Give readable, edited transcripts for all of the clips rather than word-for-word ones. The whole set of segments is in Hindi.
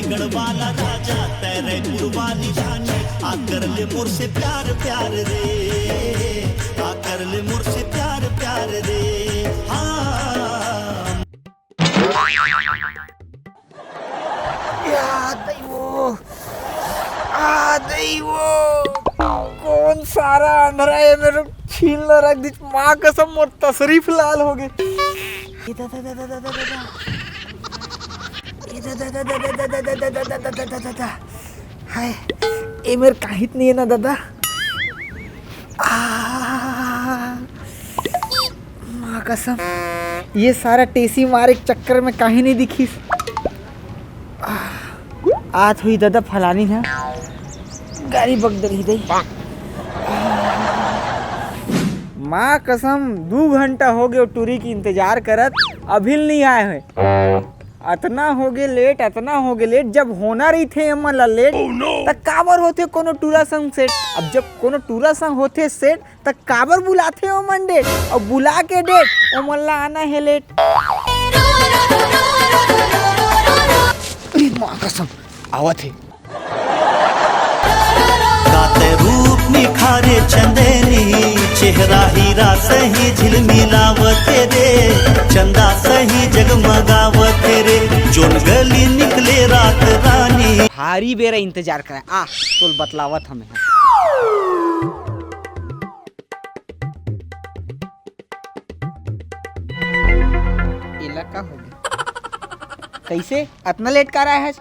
गढ़वाला राजा तेरे कुर्बानी जाने आ कर ले मुझसे प्यार प्यार रे, आ कर ले मुझसे प्यार प्यार रे। हाँ कौन सारा अंधेरा है मेरे छीन ला रख दी। माँ कसम मोर तशरीफ लाल हो गए। हाय ए मेरे काहित नहीं है ना दादा। माँ कसम ये सारा टेसी मारे के चक्कर में काहे नहीं दिखी। आज हुई दादा फलानी ना गाड़ी बगदर ही गई। माँ कसम 2 घंटा हो गए टूरी की इंतजार करत, अभी नहीं आए हुए। अतना हो गए लेट, अतना हो गए लेट। जब होना रही थे अम्मा ला लेट तक काबर होते कोनो टूरा संग सेट। अब जब कोनो टूरा संग होते सेट तक काबर बुलाते हो मन डेट, और बुला के डेट ओ मन ला आना है लेट। माँ कसम आवत है। गाते रूप निखारे चंदेनी, चेहरा हीरा सही झिलमिलावत रे, चंदा सही जगमगावत रे, जोन गली निकले रात रानी। हारी बेरा इंतजार करे आ तोल बतलावत हमें। इलाका हो गया कैसे इतना लेट कर रहा है।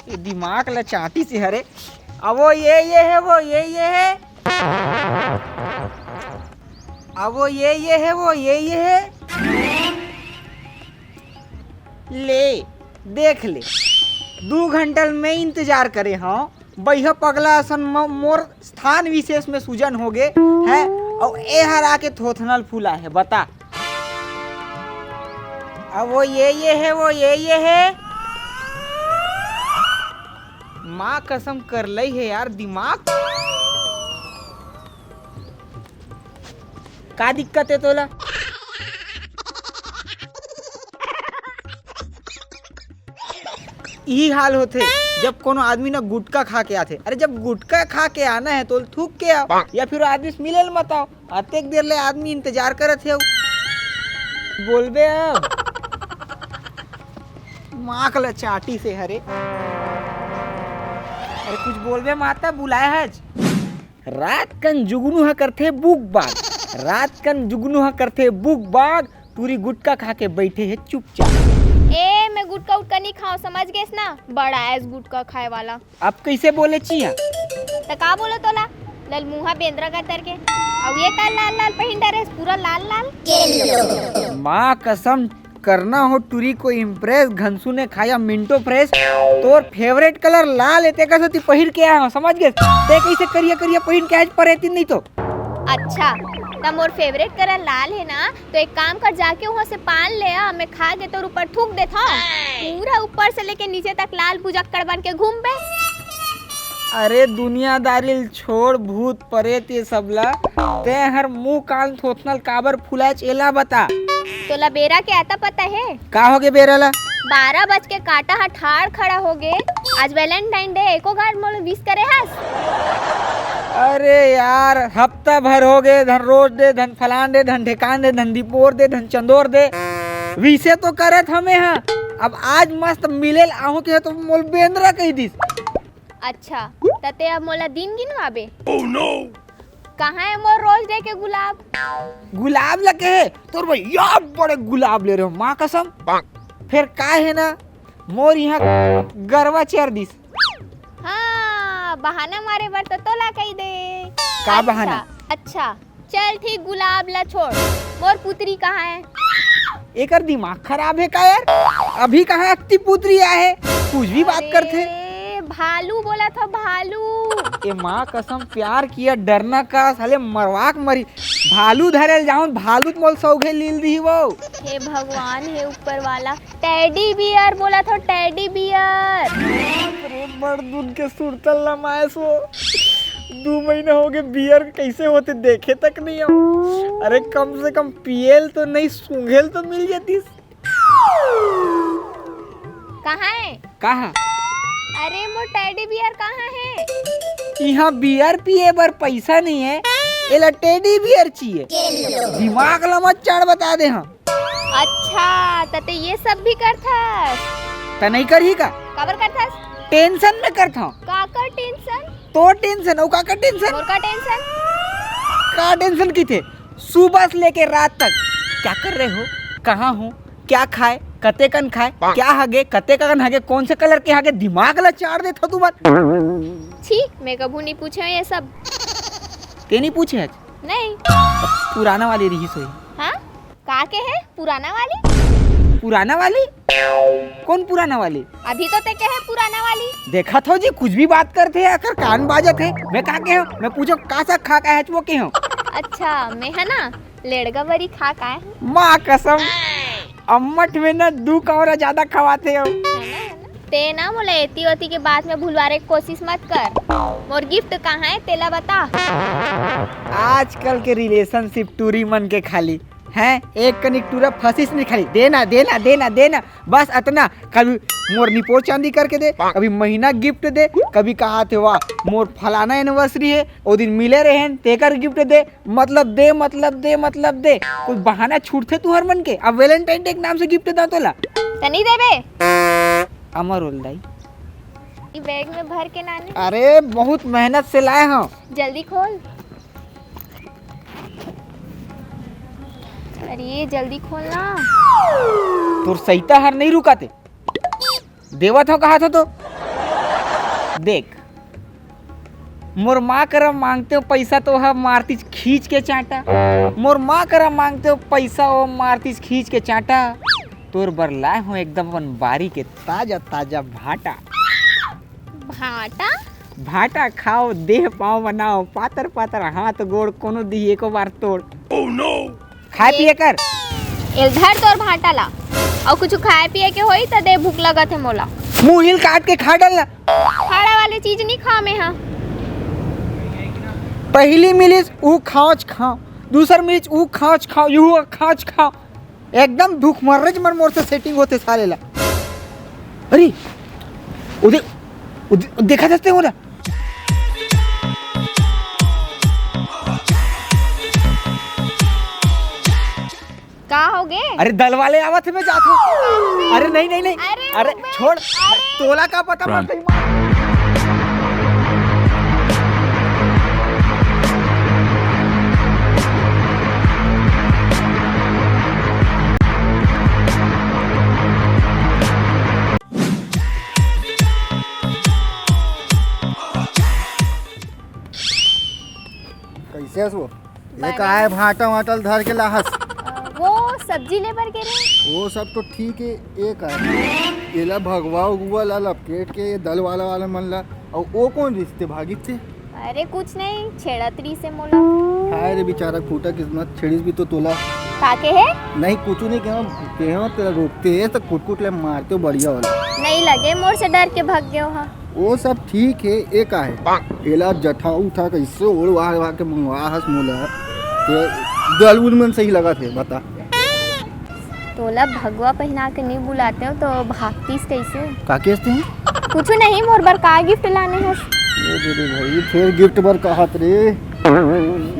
ये दिमाग ला चाटी से हरे। अब वो ये है, वो ये है, अब वो ये है, वो ये है। ले देख ले 2 घंटा में इंतजार करे। हाँ बैह पगला असन मोर स्थान विशेष में सूजन हो गए है, और ए हरा के थोथनल फूला है बता। अब वो ये है, वो ये है। माँ कसम कर लई है यार दिमाग। का दिक्कत है तोला। यही हाल होते जब कोनो आदमी ना गुटखा खा के आते। अरे जब गुटखा खा के आना है तो थूक के आओ, या फिर आदमी से मिले बताओ। अतेक देर ले आदमी इंतजार करत है। बोलबे अब माँ कला चाटी से हरे। अरे कुछ बोलबे माता बुलाया है। रात कन जुगनू हा करते बुक बाग, रात कन जुगनू हा करते बुक बाग। पूरी गुटका खा के बैठे है चुपचाप। ए मैं गुटका उटका नहीं खाऊं, समझ गए ना, बड़ा है गुटका खाए वाला। अब कैसे बोले चिया तो का बोलो तोला लल मुहा बेंद्रा का तर के, अब ये का लाल लाल पहन डरे पूरा लाल लाल। माँ कसम करना हो टूरी को इम्प्रेस। घनसू ने खाया मिंटो फ्रेश, तोर फेवरेट कलर लाल है। तेका सोती पहिर के आया समझ गए। ते कैसे करिया करिया पहिर के आज परेती नहीं तो। अच्छा तब मोर फेवरेट कलर लाल है ना, तो एक काम कर जाके वहाँ से पान ले आ, मैं खा के तोर ऊपर थूक देता हूँ। पूरा ऊपर से लेके नीचे तक लाल बुजक्कड़ बन के घूम बे। अरे दुनियादारी छोड़ भूत प्रेत ये सबला। ते हर मुंह कान थोथनल काबर फुला चेला बता। तोला बेरा के आता पता है का हो गए बेराला। 12 बज के काटा हठाड़ खड़ा हो गए। आज वैलेंटाइन डे एको गार मोल विश करे हस। अरे यार हफ्ता भर हो गए। धन रोज दे, धन फलान दे, धन ढेकान दे, धन दीपोर दे, धन चंदोर दे। विसे तो करत हमें हाँ। अब आज मस्त मिले आहू के तो मोल बेंद्रा कही दिस। अच्छा तते अब मोला दिन गिनवाबे। ओह नो कहाँ है मोर रोज डे के गुलाब। गुलाब लगे है तोर भैया बड़े गुलाब ले रहे हो माँ कसम। फिर का है ना मोर यहाँ गरवा चेयर दिस। हाँ बहाना मारे बर तो तोला कही दे। का अच्छा, बहाना। अच्छा चल ठीक गुलाब ला छोड़, मोर पुत्री कहाँ है। एकर दिमाग खराब है का यार। अभी कहाँ अक्ति पुत्री आए कुछ भी बात करते। भालू बोला था भालू। ये माँ कसम प्यार किया डरना का साले मरवाक मरी। भालू धरे जाऊं भालू मोल सौघे लील दी वो। हे भगवान हे ऊपर वाला। टेडी बियर बोला था टेडी बियर। अरे बड़ दूध के सुरतल लमाए सो 2 महीने हो गए बियर कैसे होते देखे तक नहीं हो। अरे कम से कम पियल तो नहीं सूंघेल तो मिल जाती। कहाँ है? कहाँ? अरे मोर टेडी बियर कहाँ है? यहाँ बियर पिए बर पैसा नहीं है, एला टेडी बियर चाहिए। दिमाग ला मत चाड़ बता दे। हाँ अच्छा तते ये सब भी करथस? त नहीं करही का? कबर करथस? टेंशन में करता हूँ। काकर टेंशन? तो टेंशन और का टेंशन? मोर का टेंशन? का टेंशन की थे? सुबह से लेके रात तक क्या कर रहे हो, कहाँ हो, क्या खाए, कते कन खाए, क्या हगे, कते कन हगे, कौन से कलर के हगे, दिमाग ला चाड़ देता तू बात। छी मैं कभू नहीं पूछे ये सब। ते नहीं पूछे आज? नहीं। पुराना वाली रही सोई। हाँ का के है पुराना वाली? पुराना वाली? कौन पुराना वाली? अभी तो ते के है पुराना वाली। देखा था जी कुछ भी बात करते हैं, आकर कान बाजत है। मैं कहा के हूँ, मैं पूछो का सा खा का है वो के हूँ। अच्छा मैं है ना लेड़गवरी खा का है। माँ कसम अम्मट में ना 2 कौरा ज्यादा खवाते हो। ते ना मोला एती ओती के बाद में भूलवारे की कोशिश मत कर। मोर गिफ्ट कहाँ है तेला बता। आजकल के रिलेशनशिप टूरी मन के खाली हैं, एक कनिक टूरा फंसिस नहीं खाली देना देना देना देना बस इतना। कभी मोर निपोर चांदी करके दे, कभी महीना गिफ्ट दे, कभी कहा थे वाह मोर फलाना एनिवर्सरी है वो दिन मिले रहे तेकर गिफ्ट दे, मतलब दे मतलब दे मतलब दे। कुछ बहाना छूटते तू हर मन के। अब वैलेंटाइन डे के नाम से गिफ्ट दा तोला तनी देबे अमर ओल दाई बैग में भर के नाने। अरे बहुत मेहनत से लाए हैं। जल्दी खोल। अरे जल्दी खोलना। तोर सहीता हर नहीं रुकाते देवा था कहा था तो देख मोर माँ करा मांगते हो पैसा तो हम मारती खींच के चाटा। मोर माँ करा मांगते हो पैसा वो मारती खींच के चाटा। तोर बर लाए हो एकदम अपन बारी के ताजा ताजा भाटा। भाटा? भाटा खाओ देह पाँव बनाओ पातर पातर हाथ गोड़ कोनो दी एको बार तोड़। oh, no! खाए पिए कर इधर तोर भाटा ला और कुछ खाए पिए के होई त दे भूख लगत है मोला। मुंह हिल काट के खा डालना। खाड़ा वाले चीज नहीं खा में। हाँ पहली मिलिस ऊ खाँच खाओ, दूसर मिलिस ऊ खाँच खाओ, यू खाँच खाओ। एकदम भूख मर्रज मन मोर से सेटिंग होते साले ला। अरे उधर देखा जाते हो ना का हो गए? अरे दल वाले आवत मैं जाता हूँ। अरे नहीं नहीं नहीं अरे छोड़ तोला का पता मत। कैसे वो ये का है भाटा वाटल धर के लाहस। वो सब्जी लेबर के रहे। वो सब तो ठीक है, एक है येला भगवा उगवा ला लपकेट के दल वाला मन ला। और वो कौन रिश्ते भागी थे? अरे कुछ नहीं छेड़तरी से मोला। हाय रे बेचारा फूटा किस्मत छेड़ीस भी तो तोला काके है? नहीं कुछ नहीं कहो तेरा रोकते है तो कुट ले मारते हो बढ़िया वाला। नहीं लगे मोर से डर के भाग गयो। हाँ वो सब ठीक है, एक है येला जठा उठा कैसे ओढ़वा के मंगवा हस मोला तो दल उल मन सही लगा थे बता। तोला भगवा पहना के नहीं बुलाते हो तो भागतीस कैसे? का कहते हैं? कुछ नहीं मोर बर का गिफ्ट लाने है। ये दे दे भाई फिर गिफ्ट बर कहत रे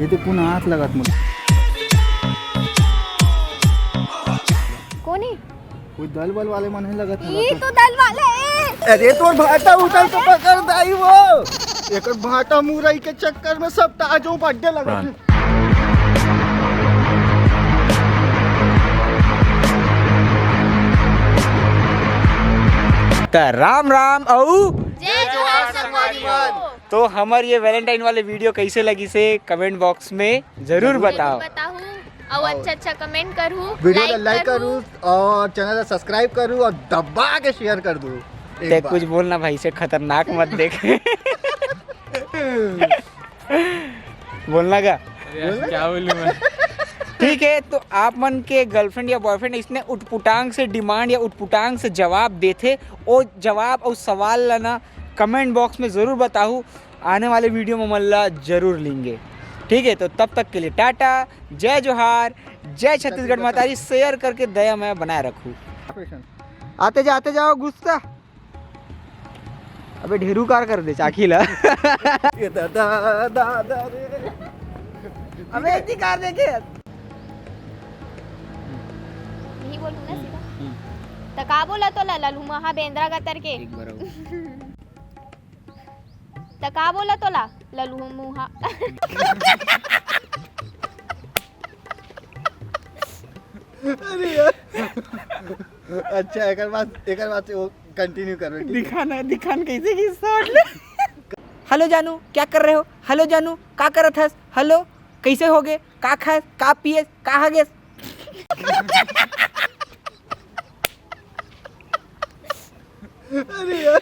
ये तो कौन हाथ लगत मुझे कोनी कोई दल बल वाले मन है लगत ये तो दल वाले है। अरे तोर भाटा उठल तो पकड़ दाई वो एकर भाटा मुरई के चक्कर में सब ताजों पड्डे लगत। राम राम औ जय जोहार संगवारी मन। तो हमार ये वैलेंटाइन वाले वीडियो कैसे लगी से कमेंट बॉक्स में जरूर बताओ। और अच्छा कमेंट करूँ, वीडियो को लाइक करूँ और चैनल को सब्सक्राइब करूँ और दबा के शेयर कर दूँ। ते कुछ बोलना भाई से खतरनाक मत देख। बोलना का क्या बोलूं मैं? ठीक है तो आप मन के गर्लफ्रेंड या बॉयफ्रेंड इसने उटपुटांग से डिमांड या उटपुटांग से जवाब देते वो जवाब और सवाल लाना कमेंट बॉक्स में ज़रूर बताऊँ। आने वाले वीडियो में मल्ला जरूर लेंगे। ठीक है, तो तब तक के लिए टाटा, जय जोहार, जय छत्तीसगढ़ माताजी। शेयर करके दया मैं बनाए रखूँ। आते जाओ गुस्सा। अबे ढेरू कार कर दे चाकी ला। अबे इतनी कार देखे नहीं बोलूं ना सीधा तो का बोला तो ललू महा बेंद्रा गतर के एक बार तो का बोला तो ललू मुहा अच्छा एक बात से वो कंटिन्यू करो। दिखाना कैसे की शॉट ले। हेलो जानू क्या कर रहे हो? हेलो जानू का करत हस? हेलो कैसे होगे? का खास? का पिए? का हगेस? अरे यार